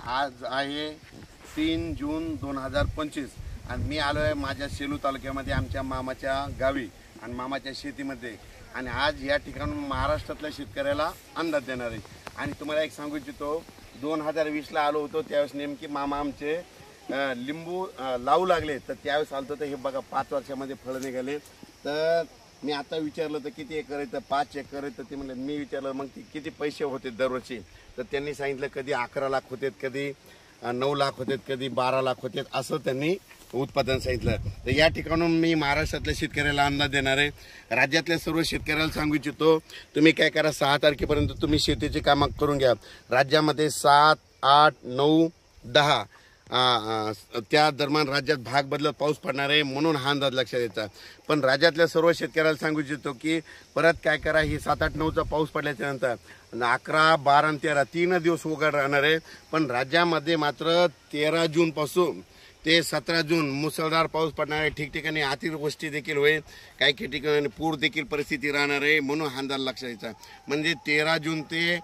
आज आहे 3 जून 2025 आणि मी आलो आहे माझ्या सेलू तालुक्यामध्ये आमच्या मामाच्या गावी आणि मामाच्या शेतीमध्ये आणि आज या ठिकाणून महाराष्ट्रातल्या शेतकऱ्याला अंदाज देणार आहे। आणि तुम्हाला एक सांगू इच्छितो 2020ला आलो होतो त्यावेळेस नेमकी मामा आमचे लिंबू लावू लागले तर त्यावेळेस आलतो तर हे बघा 5 वर्षामध्ये फळ निघाले। तर मी आता विचारलं तर किती एकर आहे तर 5 एकर आहे तर ते म्हणले मी विचारलं मग किती पैसे होते दरवर्षी तर त्यांनी सांगितलं कधी 11 लाख होते कधी 9 लाख होते कधी 12 लाख होते असं त्यांनी उत्पादन सांगितलं। तर या ठिकाणून मी महाराष्ट्रातल्या शेतकऱ्याला अंदाज देणार आहे। राज्यातल्या सर्व शेतकऱ्याला सांगू इच्छितो तुम्ही काय करा 6 तारखेपर्यंत तुम्ही शेतीची कामं करून घ्या। राज्यामध्ये 7, 8, 9, 10 त्या दरम्यान राज्यात भाग बदलत पाऊस पडणार आहे म्हणून हा अंदाज लक्षात येतात। पण राज्यातल्या सर्व शेतकऱ्याला सांगू इच्छितो की परत काय करा ही 7, 8, 9चा पाऊस पडल्याच्या नंतर 11, 12 आणि 13 3 दिवस उघड राहणार आहे। पण राज्यामध्ये मात्र 13 जून पासून ते 17 जून मुसळधार पाऊस पडणार आहे। ठिकठिकाणी अतिवृष्टी देखील होईल काही ठिकाणी पूर देखील परिस्थिती राहणार आहे म्हणून हा अंदाज लक्षात यायचा। म्हणजे 13 जून ते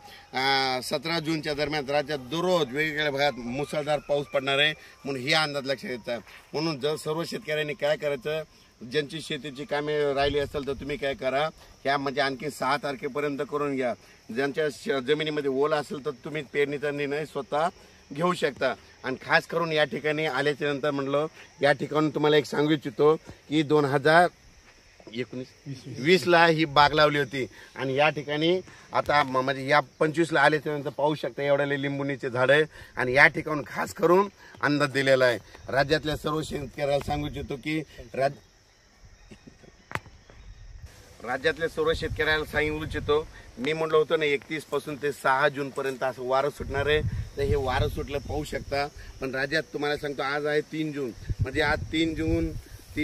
17 जूनच्या दरम्यान राज्यात दररोज वेगवेगळ्या भागात मुसळधार पाऊस पडणार आहे म्हणून ही अंदाज लक्षात यायचा। म्हणून जर सर्व शेतकऱ्यांनी काय करायचं ज्यांची शेतीची कामे राहिली असेल तर तुम्ही काय करा ह्या म्हणजे आणखी 6 तारखेपर्यंत करून घ्या। ज्यांच्या जमिनीमध्ये ओला असेल तर तुम्ही पेरणीचा निर्णय स्वतः घेऊ शकता। आणि खास करून या ठिकाणी आल्याच्या नंतर म्हणलं या ठिकाणी तुम्हाला एक सांगू इच्छितो की 2019-20ला ही बाग लावली होती आणि या ठिकाणी आता म्हणजे या 25ला आल्याच्या नंतर पाहू शकता एवढ्याले लिंबुनीचे झाड आहे आणि या ठिकाणी खास करून अंदाज दिलेला आहे। राज्यातल्या सर्व शेतकऱ्याला सांगू इच्छितो की राज्यातल्या सर्व शेतकऱ्याला सांगू इच्छितो मी म्हणलं होतं ना 31 पासून ते 6 जून पर्यंत असं वारं सुटणार आहे तर हे वारं सुटलं पाहू शकता। पण राज्यात तुम्हाला सांगतो आज आहे 3 जून म्हणजे आज 3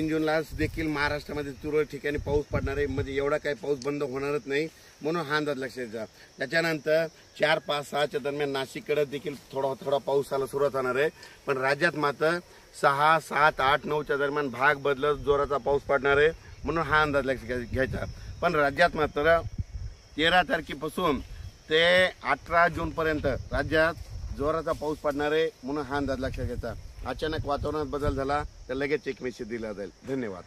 जूनला देखील महाराष्ट्रामध्ये तुरळक ठिकाणी पाऊस पडणार आहे म्हणजे एवढा काही पाऊस बंद होणारच नाही म्हणून हा अंदाज लक्षात घ्या। त्याच्यानंतर 4, 5, 6च्या दरम्यान नाशिककडे देखील थोडा पावसाला सुरुवात होणार आहे। पण राज्यात मात्र 6, 7, 8, 9च्या दरम्यान भाग बदलत जोराचा पाऊस पडणार आहे म्हणून हा अंदाज लक्षात घ्यायचा। पण राज्यात मात्र 13 तारखेपासून ते 18 जून पर्यंत राज्यात जोराचा पाऊस पडणार आहे म्हणून हा अंदाज लक्षात घ्यायचा। अचानक वातावरणात बदल झाला तर लगेच एक मेसेज दिला जाईल। धन्यवाद।